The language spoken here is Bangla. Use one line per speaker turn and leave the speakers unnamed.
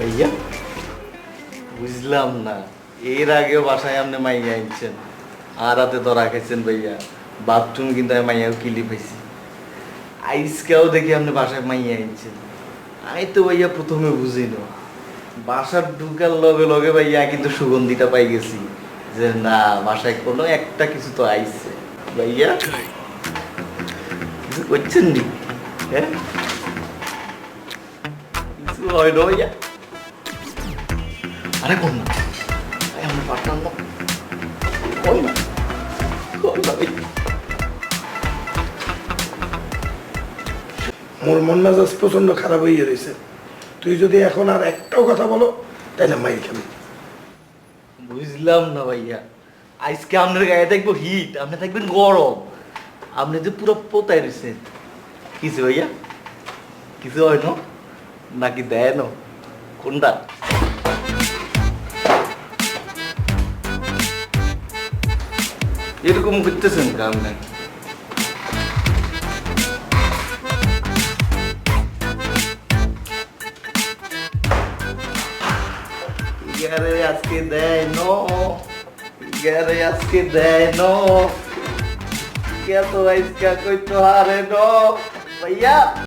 ভাইয়া বুঝলাম না, এর আগেও বাসায় আপনি মাইয়া আনছেন, আর রাতে ধরা খাইছেন ভাইয়া। বাথরুম কিন্তু আমি মাইয়াও কিলি পাইছি। আইসকেও দেখি আপনি বাসায় মাইয়া আনছেন। আমি তো ভাইয়া প্রথমে বুঝি না, বাসার ঢুকার লগে লগে ভাইয়া কিন্তু সুগন্ধিটা পাই গেছি যে না, বাসায় কোনো একটা কিছু তো আইছে। ভাইয়া কিছু করছেন নি? হ্যাঁ, কিছু হয় না ভাইয়া? আরে কোন না, আমরা পারতাম না। কোন না, কোন না ভাই।
মোর মন মেজাজ প্রচন্ড খারাপ হয়ে রয়েছে। তুই যদি এখন আর একটাও কথা বলো তাহলে মাইর খাবি।
বুঝলাম না ভাইয়া, আজকে আপনার গায়ে দেখবো হিট, আপনি থাকবেন গরম, আপনি যে পুরো পোতায় রয়েছেন। কিছু ভাইয়া কিছু হয় না নাকি দেয় না? কোনটা? এরকম করতেছেন কাম না? ইয়ারে আজকে দেয় নো, ইয়ারে আজকে দেয় নো, কে তো আজকে কইতো হারে নো ভাইয়া।